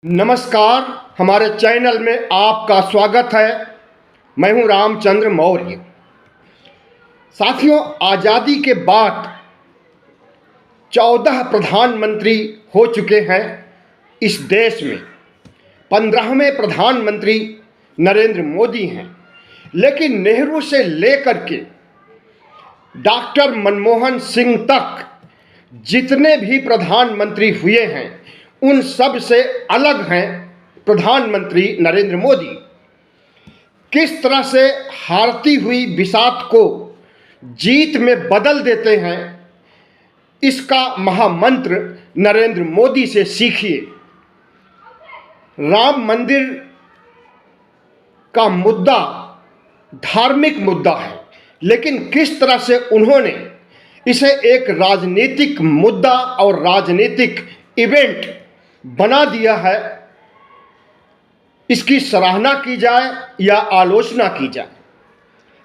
नमस्कार, हमारे चैनल में आपका स्वागत है। मैं हूं रामचंद्र मौर्य। साथियों, आज़ादी के बाद 14 प्रधानमंत्री हो चुके हैं इस देश में। 15वें प्रधानमंत्री नरेंद्र मोदी हैं, लेकिन नेहरू से लेकर के डॉक्टर मनमोहन सिंह तक जितने भी प्रधानमंत्री हुए हैं उन सब से अलग हैं प्रधानमंत्री नरेंद्र मोदी। किस तरह से हारती हुई बिसात को जीत में बदल देते हैं, इसका महामंत्र नरेंद्र मोदी से सीखिए। राम मंदिर का मुद्दा धार्मिक मुद्दा है, लेकिन किस तरह से उन्होंने इसे एक राजनीतिक मुद्दा और राजनीतिक इवेंट बना दिया है, इसकी सराहना की जाए या आलोचना की जाए।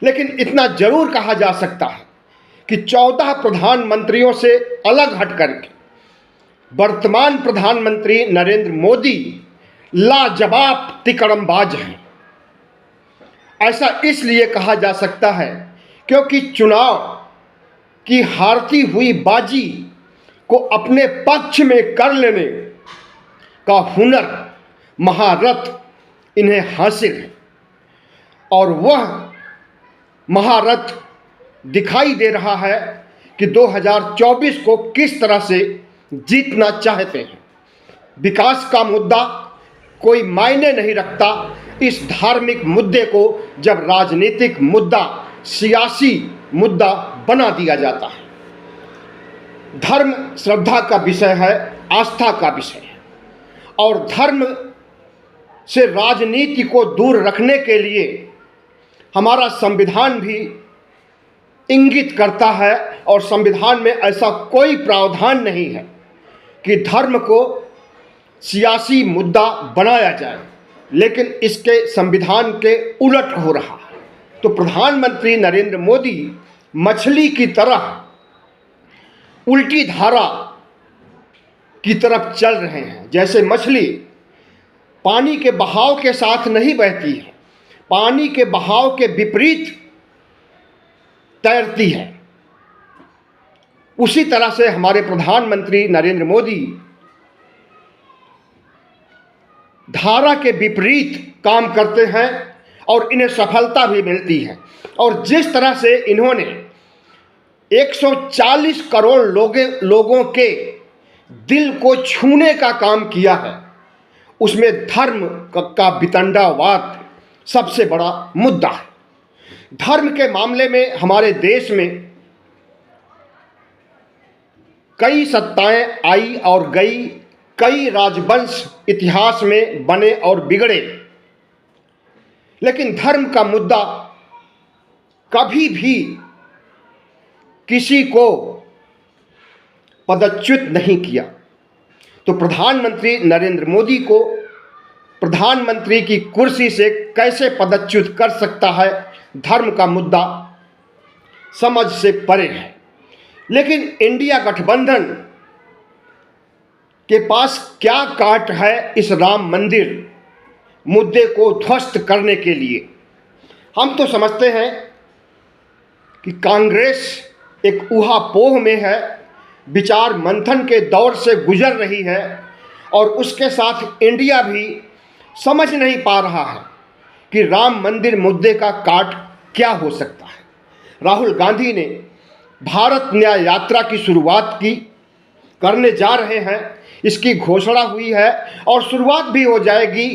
लेकिन इतना जरूर कहा जा सकता है कि 14 प्रधानमंत्रियों से अलग हट करके वर्तमान प्रधानमंत्री नरेंद्र मोदी लाजवाब तिकड़मबाज हैं। ऐसा इसलिए कहा जा सकता है क्योंकि चुनाव की हारती हुई बाजी को अपने पक्ष में कर लेने का हुनर, महारत इन्हें हासिल है और वह महारत दिखाई दे रहा है कि 2024 को किस तरह से जीतना चाहते हैं। विकास का मुद्दा कोई मायने नहीं रखता। इस धार्मिक मुद्दे को जब राजनीतिक मुद्दा, सियासी मुद्दा बना दिया जाता है। धर्म श्रद्धा का विषय है, आस्था का विषय है, और धर्म से राजनीति को दूर रखने के लिए हमारा संविधान भी इंगित करता है, और संविधान में ऐसा कोई प्रावधान नहीं है कि धर्म को सियासी मुद्दा बनाया जाए, लेकिन इसके संविधान के उलट हो रहा है। तो प्रधानमंत्री नरेंद्र मोदी मछली की तरह उल्टी धारा की तरफ चल रहे हैं। जैसे मछली पानी के बहाव के साथ नहीं बहती है, पानी के बहाव के विपरीत तैरती है, उसी तरह से हमारे प्रधानमंत्री नरेंद्र मोदी धारा के विपरीत काम करते हैं और इन्हें सफलता भी मिलती है। और जिस तरह से इन्होंने 140 करोड़ लोगों के दिल को छूने का काम किया है, उसमें धर्म का वितंडावाद सबसे बड़ा मुद्दा है। धर्म के मामले में हमारे देश में कई सत्ताएं आई और गई, कई राजवंश इतिहास में बने और बिगड़े, लेकिन धर्म का मुद्दा कभी भी किसी को पदच्युत नहीं किया। तो प्रधानमंत्री नरेंद्र मोदी को प्रधानमंत्री की कुर्सी से कैसे पदच्युत कर सकता है, धर्म का मुद्दा समझ से परे है। लेकिन इंडिया गठबंधन के पास क्या काट है इस राम मंदिर मुद्दे को ध्वस्त करने के लिए। हम तो समझते हैं कि कांग्रेस एक ऊहापोह में है, विचार मंथन के दौर से गुजर रही है, और उसके साथ इंडिया भी समझ नहीं पा रहा है कि राम मंदिर मुद्दे का काट क्या हो सकता है। राहुल गांधी ने भारत न्याय यात्रा की शुरुआत करने जा रहे हैं, इसकी घोषणा हुई है और शुरुआत भी हो जाएगी।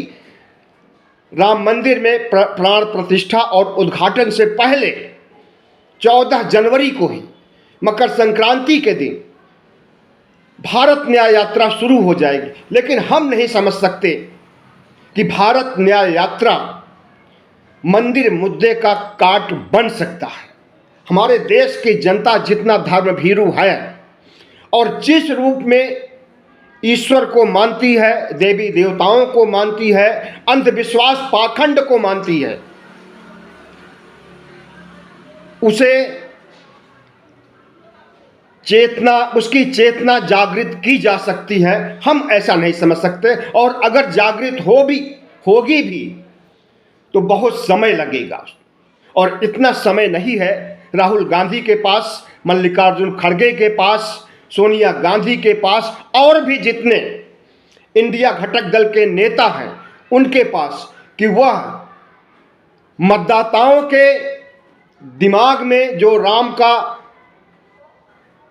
राम मंदिर में प्राण प्रतिष्ठा और उद्घाटन से पहले 14 जनवरी को ही मकर संक्रांति के दिन भारत न्याय यात्रा शुरू हो जाएगी। लेकिन हम नहीं समझ सकते कि भारत न्याय यात्रा मंदिर मुद्दे का काट बन सकता है। हमारे देश की जनता जितना धर्मभीरू है और जिस रूप में ईश्वर को मानती है, देवी देवताओं को मानती है, अंधविश्वास पाखंड को मानती है, उसे चेतना, उसकी चेतना जागृत की जा सकती है, हम ऐसा नहीं समझ सकते। और अगर जागृत होगी भी तो बहुत समय लगेगा, और इतना समय नहीं है राहुल गांधी के पास, मल्लिकार्जुन खड़गे के पास, सोनिया गांधी के पास, और भी जितने इंडिया घटक दल के नेता हैं उनके पास, कि वह मतदाताओं के दिमाग में जो राम का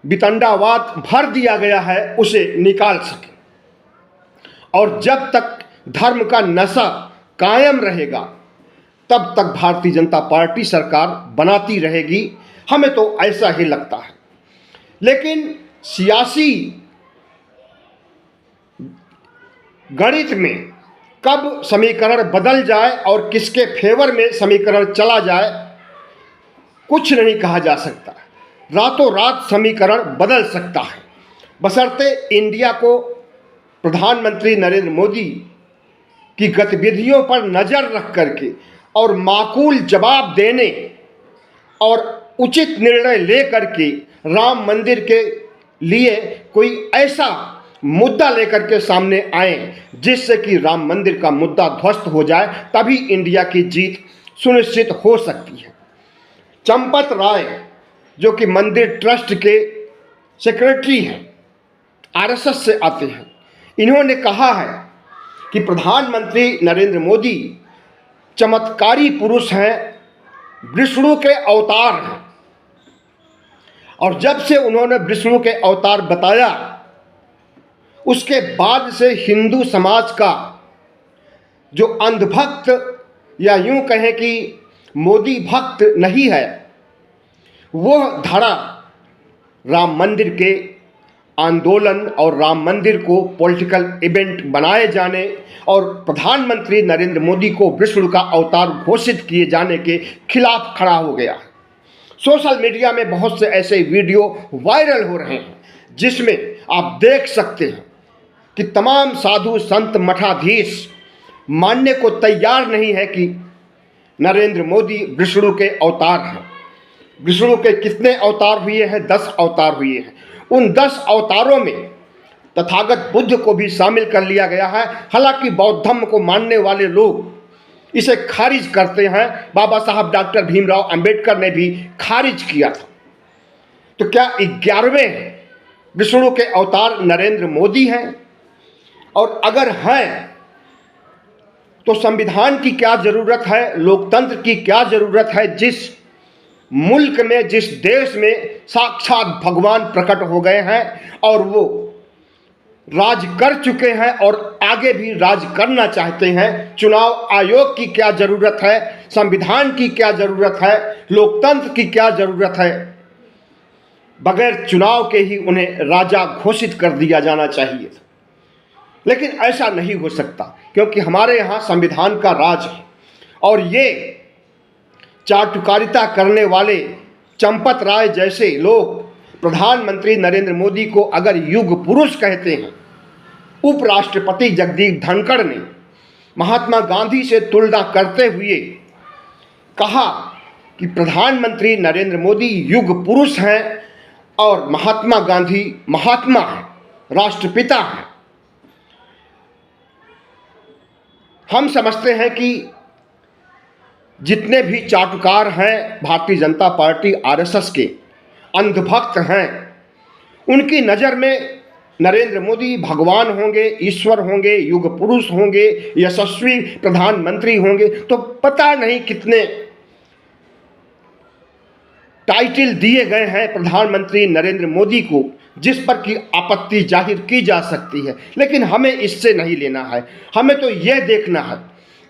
वितंडावाद भर दिया गया है उसे निकाल सके। और जब तक धर्म का नशा कायम रहेगा तब तक भारतीय जनता पार्टी सरकार बनाती रहेगी, हमें तो ऐसा ही लगता है। लेकिन सियासी गणित में कब समीकरण बदल जाए और किसके फेवर में समीकरण चला जाए कुछ नहीं कहा जा सकता। रातों रात समीकरण बदल सकता है, बशर्ते इंडिया को प्रधानमंत्री नरेंद्र मोदी की गतिविधियों पर नज़र रख करके और माकूल जवाब देने और उचित निर्णय ले करके राम मंदिर के लिए कोई ऐसा मुद्दा लेकर के सामने आए जिससे कि राम मंदिर का मुद्दा ध्वस्त हो जाए, तभी इंडिया की जीत सुनिश्चित हो सकती है। चंपत राय जो कि मंदिर ट्रस्ट के सेक्रेटरी हैं, आरएसएस से आते हैं, इन्होंने कहा है कि प्रधानमंत्री नरेंद्र मोदी चमत्कारी पुरुष हैं, विष्णु के अवतार हैं। और जब से उन्होंने विष्णु के अवतार बताया उसके बाद से हिंदू समाज का जो अंधभक्त या यूं कहें कि मोदी भक्त नहीं है, वह धड़ा राम मंदिर के आंदोलन और राम मंदिर को पॉलिटिकल इवेंट बनाए जाने और प्रधानमंत्री नरेंद्र मोदी को विष्णु का अवतार घोषित किए जाने के खिलाफ खड़ा हो गया है। सोशल मीडिया में बहुत से ऐसे वीडियो वायरल हो रहे हैं जिसमें आप देख सकते हैं कि तमाम साधु संत मठाधीश मानने को तैयार नहीं है कि नरेंद्र मोदी विष्णु के अवतार हैं। विष्णु के कितने अवतार हुए हैं? 10 अवतार हुए हैं। उन 10 अवतारों में तथागत बुद्ध को भी शामिल कर लिया गया है। हालांकि बौद्ध धर्म को मानने वाले लोग इसे खारिज करते हैं। बाबा साहब डॉक्टर भीमराव अंबेडकर ने भी खारिज किया था। तो क्या 11वें विष्णु के अवतार नरेंद्र मोदी हैं? और अगर हैं तो संविधान की क्या ज़रूरत है, लोकतंत्र की क्या ज़रूरत है, जिस मुल्क में, जिस देश में साक्षात भगवान प्रकट हो गए हैं और वो राज कर चुके हैं और आगे भी राज करना चाहते हैं। चुनाव आयोग की क्या ज़रूरत है, संविधान की क्या ज़रूरत है, लोकतंत्र की क्या ज़रूरत है? बगैर चुनाव के ही उन्हें राजा घोषित कर दिया जाना चाहिए था। लेकिन ऐसा नहीं हो सकता क्योंकि हमारे यहाँ संविधान का राज है। और ये चाटुकारिता करने वाले चंपत राय जैसे लोग प्रधानमंत्री नरेंद्र मोदी को अगर युग पुरुष कहते हैं, उपराष्ट्रपति जगदीप धनखड़ ने महात्मा गांधी से तुलना करते हुए कहा कि प्रधानमंत्री नरेंद्र मोदी युग पुरुष हैं और महात्मा गांधी महात्मा हैं, राष्ट्रपिता हैं। हम समझते हैं कि जितने भी चाटुकार हैं भारतीय जनता पार्टी आरएसएस के, अंधभक्त हैं, उनकी नज़र में नरेंद्र मोदी भगवान होंगे, ईश्वर होंगे, युग पुरुष होंगे, यशस्वी प्रधानमंत्री होंगे। तो पता नहीं कितने टाइटल दिए गए हैं प्रधानमंत्री नरेंद्र मोदी को जिस पर की आपत्ति जाहिर की जा सकती है। लेकिन हमें इससे नहीं लेना है। हमें तो यह देखना है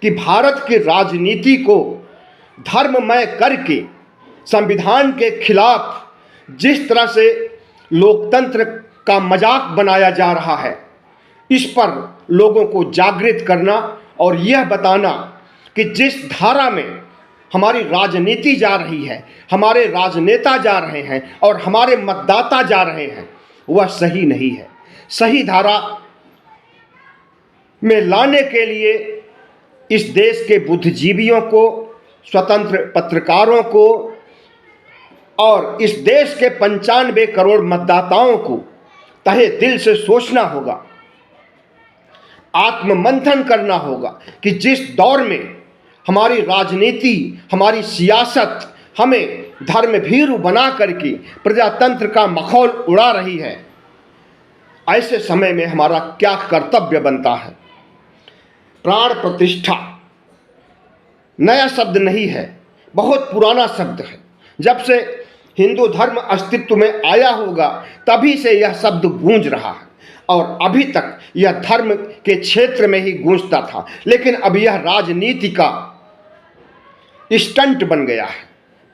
कि भारत की राजनीति को धर्ममय करके संविधान के खिलाफ जिस तरह से लोकतंत्र का मजाक बनाया जा रहा है, इस पर लोगों को जागृत करना और यह बताना कि जिस धारा में हमारी राजनीति जा रही है, हमारे राजनेता जा रहे हैं और हमारे मतदाता जा रहे हैं, वह सही नहीं है। सही धारा में लाने के लिए इस देश के बुद्धिजीवियों को, स्वतंत्र पत्रकारों को, और इस देश के 95 करोड़ मतदाताओं को तहे दिल से सोचना होगा, आत्ममंथन करना होगा कि जिस दौर में हमारी राजनीति, हमारी सियासत हमें धर्म भीरू बना करके प्रजातंत्र का मखौल उड़ा रही है, ऐसे समय में हमारा क्या कर्तव्य बनता है। प्राण प्रतिष्ठा नया शब्द नहीं है, बहुत पुराना शब्द है। जब से हिंदू धर्म अस्तित्व में आया होगा तभी से यह शब्द गूंज रहा है और अभी तक यह धर्म के क्षेत्र में ही गूंजता था, लेकिन अब यह राजनीति का स्टंट बन गया है।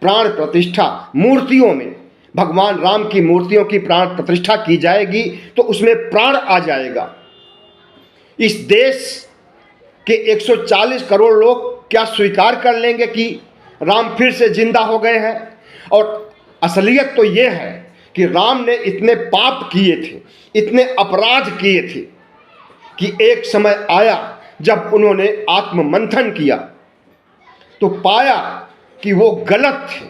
प्राण प्रतिष्ठा मूर्तियों में, भगवान राम की मूर्तियों की प्राण प्रतिष्ठा की जाएगी तो उसमें प्राण आ जाएगा। इस देश के 140 करोड़ लोग क्या स्वीकार कर लेंगे कि राम फिर से जिंदा हो गए हैं? और असलियत तो ये है कि राम ने इतने पाप किए थे, इतने अपराध किए थे कि एक समय आया जब उन्होंने आत्ममंथन किया तो पाया कि वो गलत थे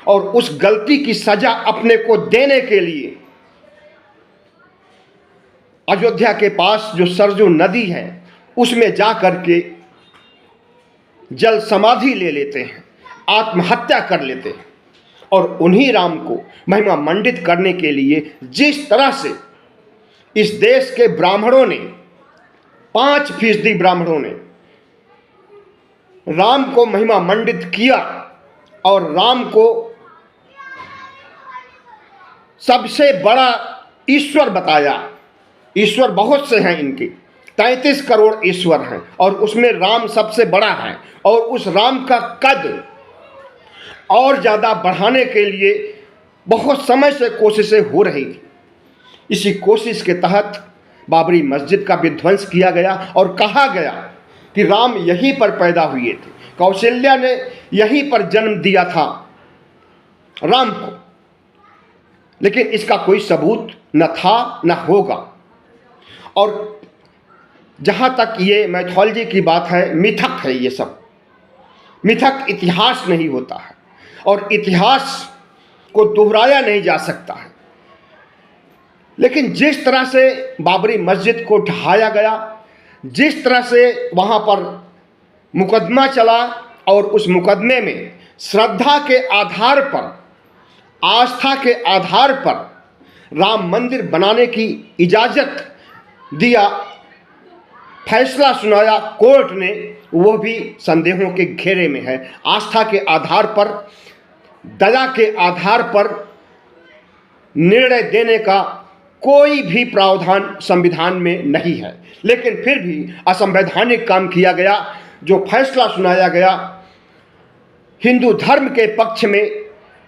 और उस गलती की सजा अपने को देने के लिए अयोध्या के पास जो सरजू नदी है उसमें जा करके जल समाधि ले लेते हैं, आत्महत्या कर लेते हैं। और उन्हीं राम को महिमा मंडित करने के लिए जिस तरह से इस देश के ब्राह्मणों ने, 5% ब्राह्मणों ने राम को महिमा मंडित किया और राम को सबसे बड़ा ईश्वर बताया। ईश्वर बहुत से हैं, इनके 33 करोड़ ईश्वर हैं और उसमें राम सबसे बड़ा है। और उस राम का कद और ज़्यादा बढ़ाने के लिए बहुत समय से कोशिशें हो रही थी। इसी कोशिश के तहत बाबरी मस्जिद का विध्वंस किया गया और कहा गया कि राम यहीं पर पैदा हुए थे, कौशल्या ने यहीं पर जन्म दिया था राम को, लेकिन इसका कोई सबूत न था न होगा। और जहाँ तक ये मैथोलॉजी की बात है, मिथक है, ये सब मिथक, इतिहास नहीं होता है और इतिहास को दोहराया नहीं जा सकता है। लेकिन जिस तरह से बाबरी मस्जिद को ढहाया गया, जिस तरह से वहाँ पर मुकदमा चला और उस मुकदमे में श्रद्धा के आधार पर, आस्था के आधार पर राम मंदिर बनाने की इजाज़त दिया, फैसला सुनाया कोर्ट ने, वो भी संदेहों के घेरे में है। आस्था के आधार पर, दया के आधार पर निर्णय देने का कोई भी प्रावधान संविधान में नहीं है, लेकिन फिर भी असंवैधानिक काम किया गया। जो फैसला सुनाया गया हिंदू धर्म के पक्ष में,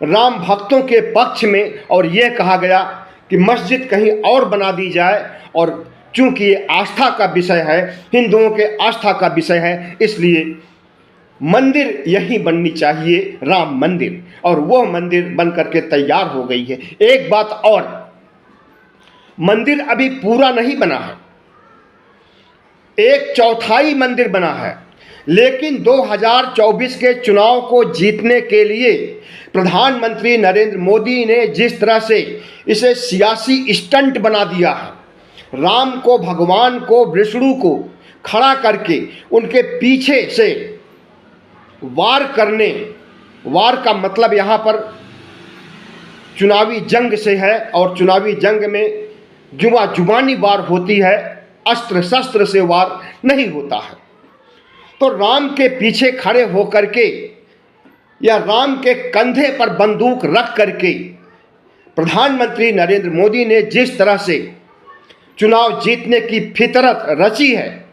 राम भक्तों के पक्ष में, और यह कहा गया कि मस्जिद कहीं और बना दी जाए। और चूंकि ये आस्था का विषय है, हिंदुओं के आस्था का विषय है, इसलिए मंदिर यहीं बननी चाहिए, राम मंदिर। और वो मंदिर बन करके तैयार हो गई है। एक बात और, मंदिर अभी पूरा नहीं बना है, 1/4 मंदिर बना है, लेकिन 2024 के चुनाव को जीतने के लिए प्रधानमंत्री नरेंद्र मोदी ने जिस तरह से इसे सियासी स्टंट बना दिया है, राम को, भगवान को, विष्णु को खड़ा करके उनके पीछे से वार करने, वार का मतलब यहाँ पर चुनावी जंग से है और चुनावी जंग में जुबानी वार होती है, अस्त्र शस्त्र से वार नहीं होता है। तो राम के पीछे खड़े होकर के या राम के कंधे पर बंदूक रख करके प्रधानमंत्री नरेंद्र मोदी ने जिस तरह से चुनाव जीतने की फितरत रची है,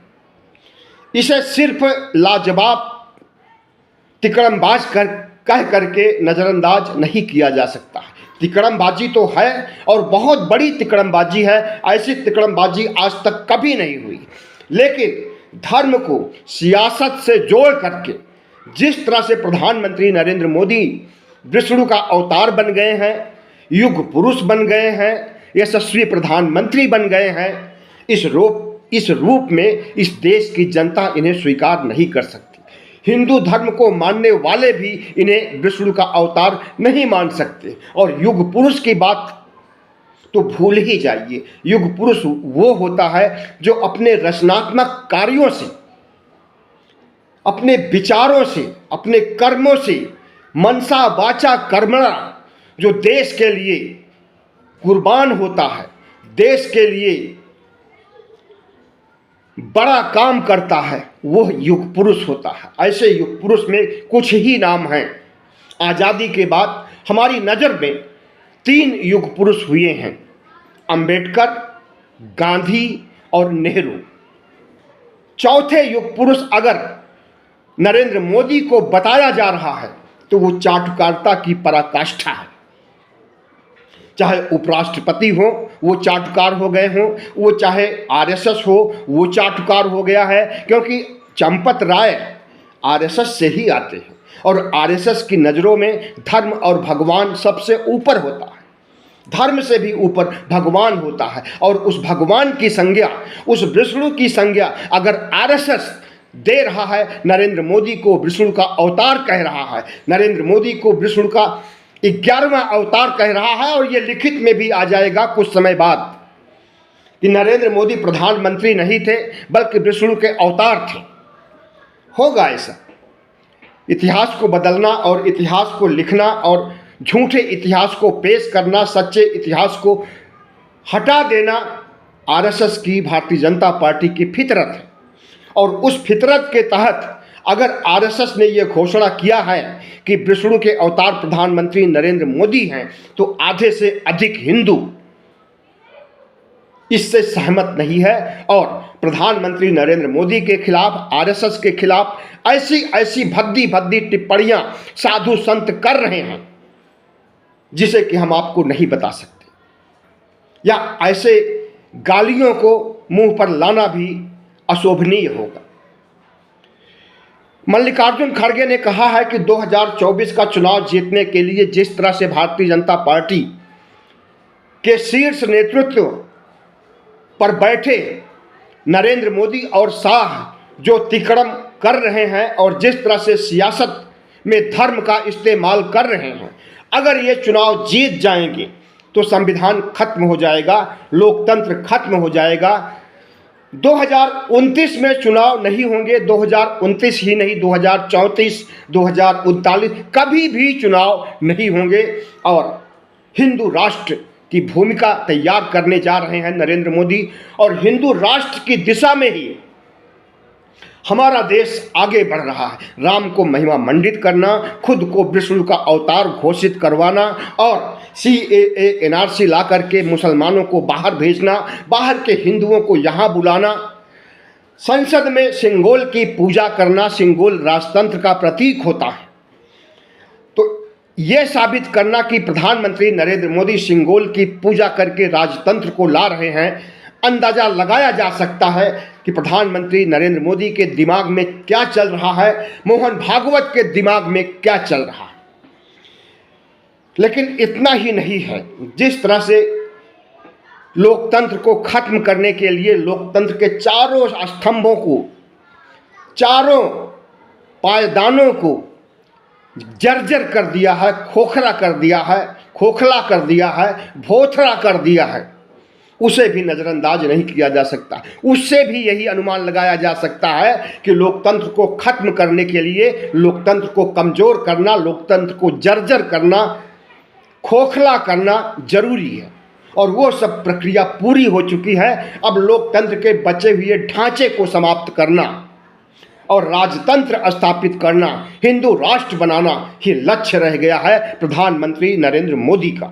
इसे सिर्फ लाजवाब तिकड़मबाज कह करके नज़रअंदाज नहीं किया जा सकता। तिकड़मबाजी तो है और बहुत बड़ी तिकड़मबाजी है, ऐसी तिकड़मबाजी आज तक कभी नहीं हुई। लेकिन धर्म को सियासत से जोड़ करके जिस तरह से प्रधानमंत्री नरेंद्र मोदी विष्णु का अवतार बन गए हैं, युग पुरुष बन गए हैं, यशस्वी प्रधानमंत्री बन गए हैं, इस रूप में इस देश की जनता इन्हें स्वीकार नहीं कर सकती। हिंदू धर्म को मानने वाले भी इन्हें विष्णु का अवतार नहीं मान सकते। और युग पुरुष की बात तो भूल ही जाइए। युग पुरुष वो होता है जो अपने रचनात्मक कार्यों से, अपने विचारों से, अपने कर्मों से, मनसा वाचा कर्मणा, जो देश के लिए कुर्बान होता है, देश के लिए बड़ा काम करता है, वो युग पुरुष होता है। ऐसे युग पुरुष में कुछ ही नाम हैं। आज़ादी के बाद हमारी नज़र में 3 युग पुरुष हुए हैं, अंबेडकर, गांधी और नेहरू। चौथे युग पुरुष अगर नरेंद्र मोदी को बताया जा रहा है तो वो चाटुकारिता की पराकाष्ठा है। चाहे उपराष्ट्रपति हो वो चाटुकार हो गए हों, वो चाहे आरएसएस हो वो चाटुकार हो गया है, क्योंकि चंपत राय आरएसएस से ही आते हैं और आरएसएस की नज़रों में धर्म और भगवान सबसे ऊपर होता है। धर्म से भी ऊपर भगवान होता है और उस भगवान की संज्ञा, उस विष्णु की संज्ञा अगर आरएसएस दे रहा है, नरेंद्र मोदी को विष्णु का अवतार कह रहा है, नरेंद्र मोदी को विष्णु का 11वां अवतार कह रहा है, और ये लिखित में भी आ जाएगा कुछ समय बाद कि नरेंद्र मोदी प्रधानमंत्री नहीं थे बल्कि विष्णु के अवतार थे। होगा ऐसा। इतिहास को बदलना और इतिहास को लिखना और झूठे इतिहास को पेश करना, सच्चे इतिहास को हटा देना आरएसएस की, भारतीय जनता पार्टी की फितरत है। और उस फितरत के तहत अगर आरएसएस ने यह घोषणा किया है कि विष्णु के अवतार प्रधानमंत्री नरेंद्र मोदी हैं, तो आधे से अधिक हिंदू इससे सहमत नहीं है और प्रधानमंत्री नरेंद्र मोदी के खिलाफ, आरएसएस के खिलाफ ऐसी ऐसी भद्दी भद्दी टिप्पणियां साधु संत कर रहे हैं जिसे कि हम आपको नहीं बता सकते, या ऐसे गालियों को मुंह पर लाना भी अशोभनीय होगा। मल्लिकार्जुन खड़गे ने कहा है कि 2024 का चुनाव जीतने के लिए जिस तरह से भारतीय जनता पार्टी के शीर्ष नेतृत्व पर बैठे नरेंद्र मोदी और शाह जो तिकड़म कर रहे हैं और जिस तरह से सियासत में धर्म का इस्तेमाल कर रहे हैं, अगर ये चुनाव जीत जाएंगे तो संविधान खत्म हो जाएगा, लोकतंत्र खत्म हो जाएगा। 2029 में चुनाव नहीं होंगे, 2029 ही नहीं 2034, 2039 कभी भी चुनाव नहीं होंगे। और हिंदू राष्ट्र की भूमिका तैयार करने जा रहे हैं नरेंद्र मोदी, और हिंदू राष्ट्र की दिशा में ही हमारा देश आगे बढ़ रहा है। राम को महिमा मंडित करना, खुद को विष्णु का अवतार घोषित करवाना और CAA NRC ला करके मुसलमानों को बाहर भेजना, बाहर के हिंदुओं को यहाँ बुलाना, संसद में सिंगोल की पूजा करना, सिंगोल राजतंत्र का प्रतीक होता है। तो ये साबित करना कि प्रधानमंत्री नरेंद्र मोदी सिंगोल की पूजा करके राजतंत्र को ला रहे हैं, अंदाजा लगाया जा सकता है कि प्रधानमंत्री नरेंद्र मोदी के दिमाग में क्या चल रहा है, मोहन भागवत के दिमाग में क्या चल रहा है। लेकिन इतना ही नहीं है, जिस तरह से लोकतंत्र को खत्म करने के लिए लोकतंत्र के चारों स्तंभों को, चारों पायदानों को जर्जर कर दिया है, खोखला कर दिया है, खोखला कर दिया है, भोथरा कर दिया है, उसे भी नज़रअंदाज नहीं किया जा सकता। उससे भी यही अनुमान लगाया जा सकता है कि लोकतंत्र को खत्म करने के लिए, लोकतंत्र को कमज़ोर करना, लोकतंत्र को जर्जर करना, खोखला करना जरूरी है। और वो सब प्रक्रिया पूरी हो चुकी है। अब लोकतंत्र के बचे हुए ढांचे को समाप्त करना और राजतंत्र स्थापित करना, हिंदू राष्ट्र बनाना ही लक्ष्य रह गया है प्रधानमंत्री नरेंद्र मोदी का।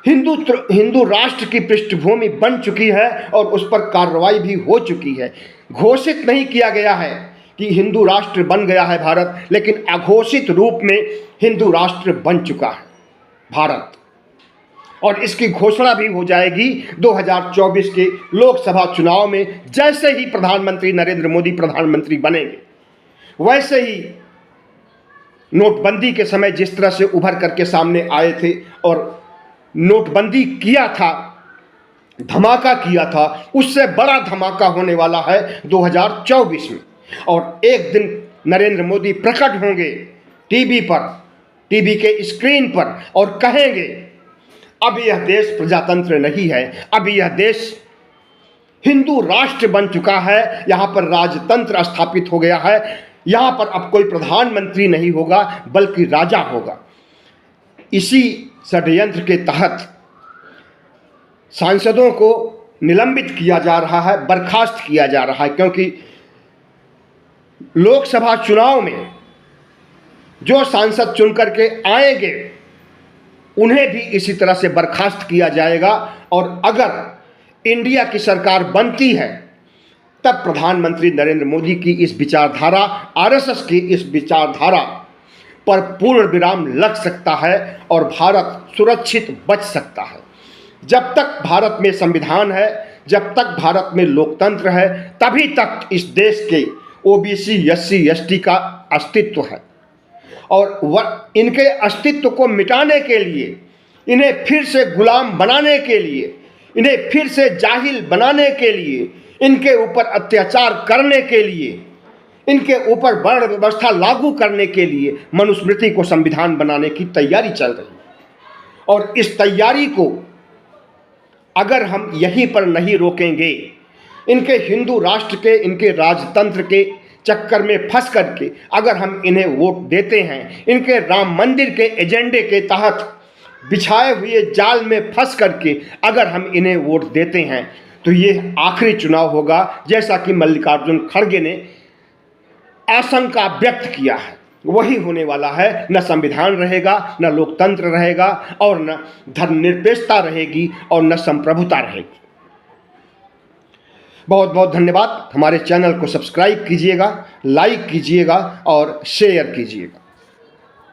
हिंदू राष्ट्र की पृष्ठभूमि बन चुकी है और उस पर कार्रवाई भी हो चुकी है। घोषित नहीं किया गया है कि हिंदू राष्ट्र बन गया है भारत, लेकिन अघोषित रूप में हिंदू राष्ट्र बन चुका है भारत, और इसकी घोषणा भी हो जाएगी 2024 के लोकसभा चुनाव में। जैसे ही प्रधानमंत्री नरेंद्र मोदी प्रधानमंत्री बनेंगे, वैसे ही नोटबंदी के समय जिस तरह से उभर करके सामने आए थे और नोटबंदी किया था, धमाका किया था, उससे बड़ा धमाका होने वाला है 2024 में। और एक दिन नरेंद्र मोदी प्रकट होंगे टीवी पर, टीवी के स्क्रीन पर, और कहेंगे अब यह देश प्रजातंत्र नहीं है, अब यह देश हिंदू राष्ट्र बन चुका है, यहाँ पर राजतंत्र स्थापित हो गया है, यहाँ पर अब कोई प्रधानमंत्री नहीं होगा बल्कि राजा होगा। इसी षड्यंत्र के तहत सांसदों को निलंबित किया जा रहा है, बर्खास्त किया जा रहा है, क्योंकि लोकसभा चुनाव में जो सांसद चुन करके आएंगे उन्हें भी इसी तरह से बर्खास्त किया जाएगा। और अगर इंडिया की सरकार बनती है तब प्रधानमंत्री नरेंद्र मोदी की इस विचारधारा, आरएसएस की इस विचारधारा पर पूर्ण विराम लग सकता है और भारत सुरक्षित बच सकता है। जब तक भारत में संविधान है, जब तक भारत में लोकतंत्र है, तभी तक इस देश के ओबीसी, एससी, एसटी का अस्तित्व है। और इनके अस्तित्व को मिटाने के लिए, इन्हें फिर से गुलाम बनाने के लिए, इन्हें फिर से जाहिल बनाने के लिए, इनके ऊपर अत्याचार करने के लिए, इनके ऊपर वर्ण व्यवस्था लागू करने के लिए मनुस्मृति को संविधान बनाने की तैयारी चल रही है। और इस तैयारी को अगर हम यहीं पर नहीं रोकेंगे, इनके हिंदू राष्ट्र के, इनके राजतंत्र के चक्कर में फंस करके अगर हम इन्हें वोट देते हैं, इनके राम मंदिर के एजेंडे के तहत बिछाए हुए जाल में फंस करके अगर हम इन्हें वोट देते हैं, तो ये आखिरी चुनाव होगा, जैसा कि मल्लिकार्जुन खड़गे ने आशंका व्यक्त किया है, वही होने वाला है। न संविधान रहेगा, न लोकतंत्र रहेगा, और न धर्मनिरपेक्षता रहेगी, और न संप्रभुता रहेगी। बहुत बहुत धन्यवाद। हमारे चैनल को सब्सक्राइब कीजिएगा, लाइक कीजिएगा और शेयर कीजिएगा।